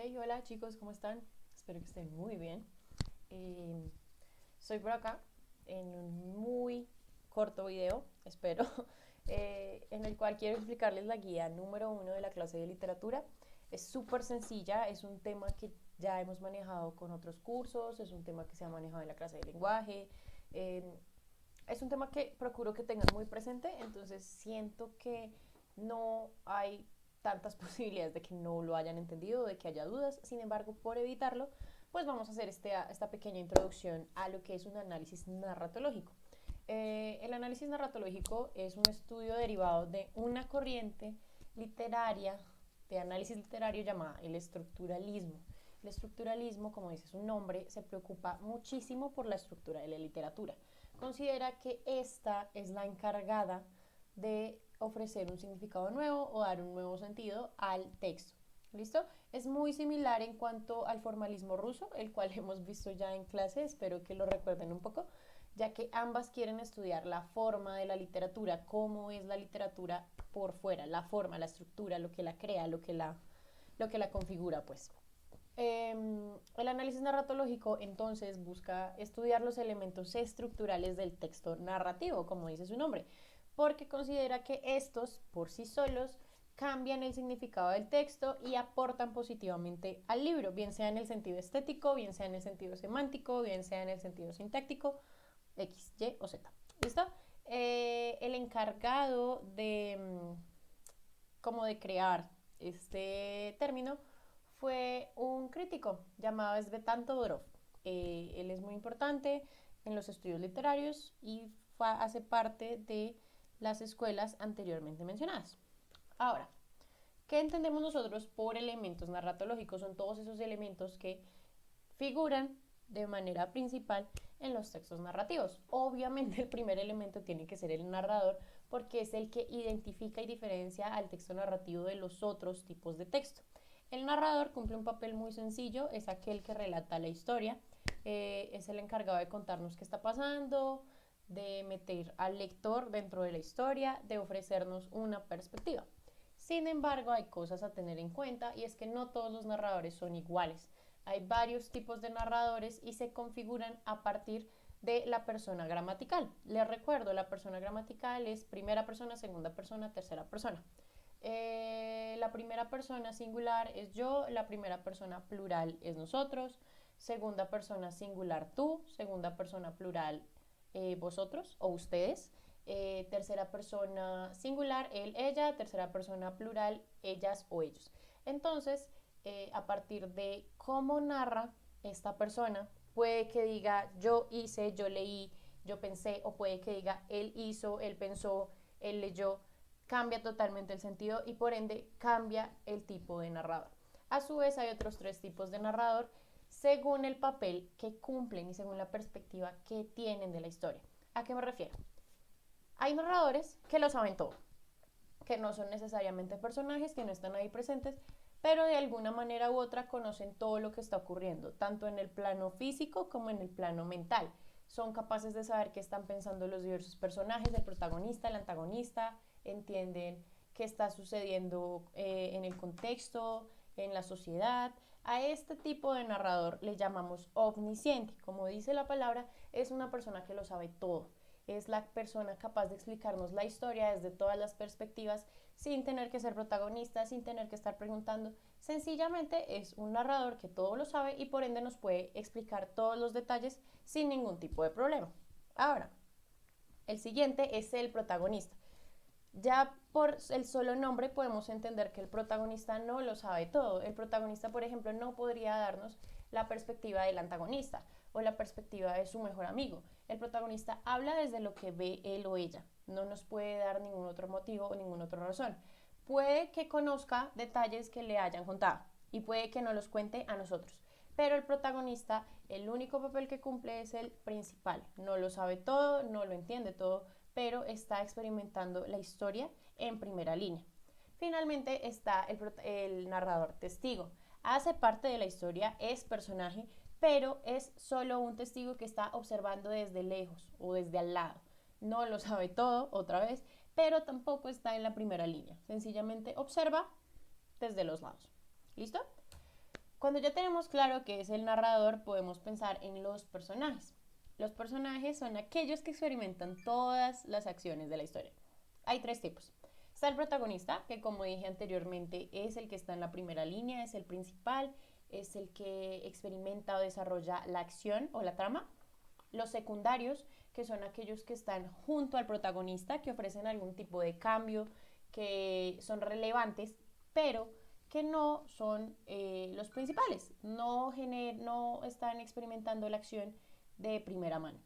Hey, hola chicos, ¿cómo están? Espero que estén muy bien. Eh, Soy por acá en un muy corto video, espero, en el cual quiero explicarles la guía número uno de la clase de literatura. Es súper sencilla, es un tema que ya hemos manejado con otros cursos, es un tema que se ha manejado en la clase de lenguaje. eh, es un tema que procuro que tengan muy presente, entonces siento que no hay tantas posibilidades de que no lo hayan entendido, de que haya dudas. Sin embargo, por evitarlo, pues vamos a hacer esta pequeña introducción a lo que es un análisis narratológico. El análisis narratológico es un estudio derivado de una corriente literaria, de análisis literario llamada el estructuralismo. El estructuralismo, como dice su nombre, se preocupa muchísimo por la estructura de la literatura. Considera que esta es la encargada de ofrecer un significado nuevo o dar un nuevo sentido al texto. ¿Listo? Es muy similar en cuanto al formalismo ruso, el cual hemos visto ya en clase, espero que lo recuerden un poco, ya que ambas quieren estudiar la forma de la literatura, cómo es la literatura por fuera, la forma, la estructura, lo que la crea, lo que la configura, pues. El análisis narratológico entonces busca estudiar los elementos estructurales del texto narrativo, como dice su nombre, porque considera que estos por sí solos cambian el significado del texto y aportan positivamente al libro, bien sea en el sentido estético, bien sea en el sentido semántico, bien sea en el sentido sintáctico, X, Y o Z. ¿Listo? El encargado como de crear este término fue un crítico llamado Svetan Todorov. Él es muy importante en los estudios literarios y hace parte de las escuelas anteriormente mencionadas. Ahora, ¿qué entendemos nosotros por elementos narratológicos? Son todos esos elementos que figuran de manera principal en los textos narrativos. Obviamente el primer elemento tiene que ser el narrador porque es el que identifica y diferencia al texto narrativo de los otros tipos de texto. El narrador cumple un papel muy sencillo, es aquel que relata la historia, es el encargado de contarnos qué está pasando, de meter al lector dentro de la historia, de ofrecernos una perspectiva. Sin embargo, hay cosas a tener en cuenta y es que no todos los narradores son iguales. Hay varios tipos de narradores y se configuran a partir de la persona gramatical. Les recuerdo, la persona gramatical es primera persona, segunda persona, tercera persona. La primera persona singular es yo, la primera persona plural es nosotros, segunda persona singular tú, segunda persona plural vosotros o ustedes, tercera persona singular él, ella, tercera persona plural ellas o ellos. Entonces, a partir de cómo narra esta persona, puede que diga yo hice, yo leí, yo pensé, o puede que diga él hizo, él pensó, él leyó, cambia totalmente el sentido y por ende cambia el tipo de narrador. A su vez hay otros tres tipos de narrador según el papel que cumplen y según la perspectiva que tienen de la historia. ¿A qué me refiero? Hay narradores que lo saben todo, que no son necesariamente personajes, que no están ahí presentes, pero de alguna manera u otra conocen todo lo que está ocurriendo, tanto en el plano físico como en el plano mental. Son capaces de saber qué están pensando los diversos personajes, el protagonista, el antagonista, entienden qué está sucediendo en el contexto, en la sociedad. A este tipo de narrador le llamamos omnisciente. Como dice la palabra, es una persona que lo sabe todo. Es la persona capaz de explicarnos la historia desde todas las perspectivas sin tener que ser protagonista, sin tener que estar preguntando. Sencillamente es un narrador que todo lo sabe y por ende nos puede explicar todos los detalles sin ningún tipo de problema. Ahora, el siguiente es el protagonista. Ya por el solo nombre podemos entender que el protagonista no lo sabe todo. El protagonista, por ejemplo, no podría darnos la perspectiva del antagonista o la perspectiva de su mejor amigo. El protagonista habla desde lo que ve él o ella. No nos puede dar ningún otro motivo o ninguna otra razón. Puede que conozca detalles que le hayan contado y puede que no los cuente a nosotros. Pero el protagonista, el único papel que cumple es el principal. No lo sabe todo, no lo entiende todo, pero está experimentando la historia en primera línea. Finalmente está el narrador testigo. Hace parte de la historia, es personaje, pero es solo un testigo que está observando desde lejos o desde al lado. No lo sabe todo, otra vez, pero tampoco está en la primera línea. Sencillamente observa desde los lados. ¿Listo? Cuando ya tenemos claro qué es el narrador, podemos pensar en los personajes. Los personajes son aquellos que experimentan todas las acciones de la historia. Hay tres tipos. Está el protagonista, que como dije anteriormente es el que está en la primera línea, es el principal, es el que experimenta o desarrolla la acción o la trama. Los secundarios, que son aquellos que están junto al protagonista, que ofrecen algún tipo de cambio, que son relevantes, pero que no son los principales, no están experimentando la acción de primera mano.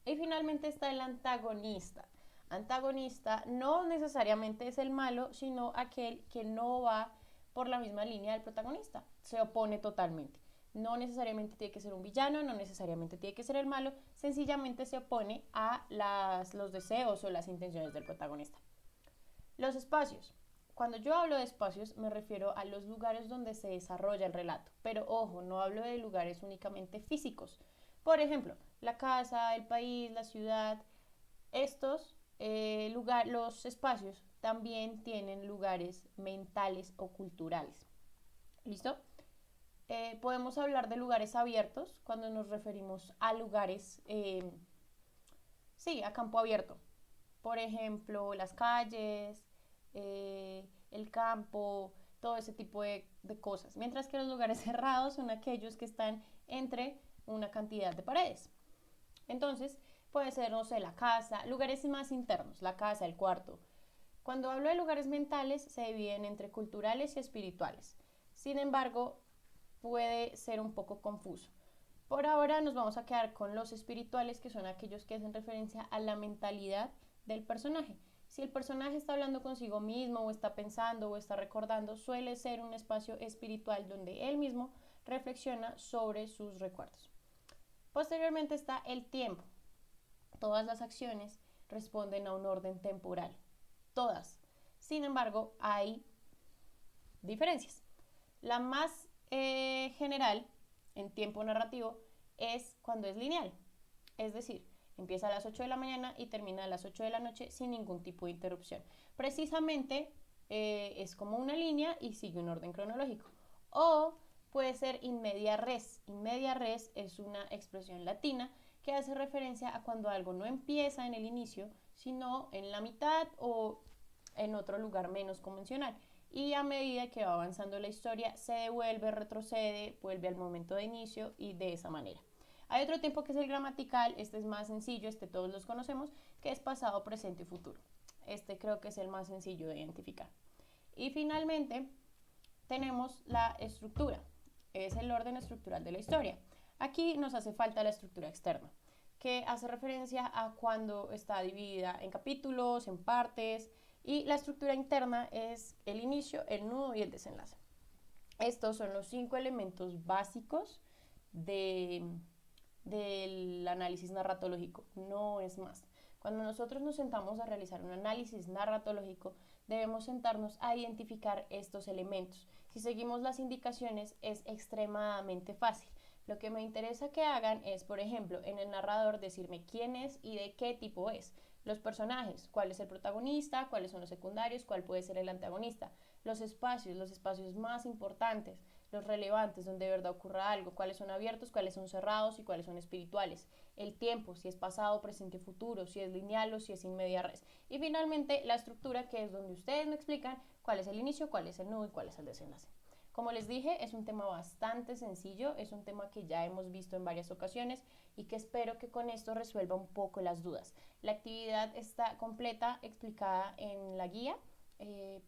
Y finalmente está el antagonista. Antagonista no necesariamente es el malo, sino aquel que no va por la misma línea del protagonista, se opone totalmente. No necesariamente tiene que ser un villano, no necesariamente tiene que ser el malo, sencillamente se opone a los deseos o las intenciones del protagonista. Los espacios. Cuando yo hablo de espacios me refiero a los lugares donde se desarrolla el relato, pero ojo, no hablo de lugares únicamente físicos. Por ejemplo, la casa, el país, la ciudad, estos los espacios también tienen lugares mentales o culturales. ¿Listo? Podemos hablar de lugares abiertos cuando nos referimos a lugares, sí, a campo abierto. Por ejemplo, las calles, el campo, todo ese tipo de cosas. Mientras que los lugares cerrados son aquellos que están entre una cantidad de paredes. Entonces, puede ser, no sé, la casa, lugares más internos, la casa, el cuarto. Cuando hablo de lugares mentales, se dividen entre culturales y espirituales. Sin embargo, puede ser un poco confuso. Por ahora nos vamos a quedar con los espirituales, que son aquellos que hacen referencia a la mentalidad del personaje. Si el personaje está hablando consigo mismo o está pensando o está recordando, suele ser un espacio espiritual donde él mismo reflexiona sobre sus recuerdos. Posteriormente está el tiempo. Todas las acciones responden a un orden temporal. Todas. Sin embargo, hay diferencias. La más general en tiempo narrativo es cuando es lineal. Es decir, empieza a las 8 de la mañana y termina a las 8 de la noche sin ningún tipo de interrupción. Precisamente es como una línea y sigue un orden cronológico. O puede ser in media res. In media res es una expresión latina que hace referencia a cuando algo no empieza en el inicio, sino en la mitad o en otro lugar menos convencional. Y a medida que va avanzando la historia, se devuelve, retrocede, vuelve al momento de inicio y de esa manera. Hay otro tiempo que es el gramatical, este es más sencillo, este todos los conocemos, que es pasado, presente y futuro. Este creo que es el más sencillo de identificar. Y finalmente tenemos la estructura, es el orden estructural de la historia. Aquí nos hace falta la estructura externa, que hace referencia a cuando está dividida en capítulos, en partes, y la estructura interna es el inicio, el nudo y el desenlace. Estos son los 5 elementos básicos del análisis narratológico, no es más. Cuando nosotros nos sentamos a realizar un análisis narratológico, debemos sentarnos a identificar estos elementos. Si seguimos las indicaciones, es extremadamente fácil. Lo que me interesa que hagan es, por ejemplo, en el narrador decirme quién es y de qué tipo es. Los personajes, cuál es el protagonista, cuáles son los secundarios, cuál puede ser el antagonista. Los espacios más importantes, los relevantes, donde de verdad ocurra algo, cuáles son abiertos, cuáles son cerrados y cuáles son espirituales. El tiempo, si es pasado, presente, futuro, si es lineal o si es in media res. Y finalmente la estructura, que es donde ustedes me explican cuál es el inicio, cuál es el nudo y cuál es el desenlace. Como les dije, es un tema bastante sencillo, es un tema que ya hemos visto en varias ocasiones y que espero que con esto resuelva un poco las dudas. La actividad está completa, explicada en la guía.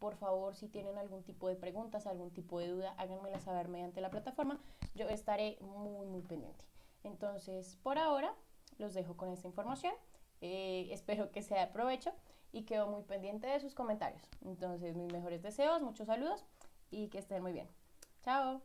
Por favor, si tienen algún tipo de preguntas, algún tipo de duda, háganmela saber mediante la plataforma. Yo estaré muy pendiente. Entonces, por ahora, los dejo con esta información. Espero que sea de provecho y quedo muy pendiente de sus comentarios. Entonces, mis mejores deseos, muchos saludos y que estén muy bien. Chao.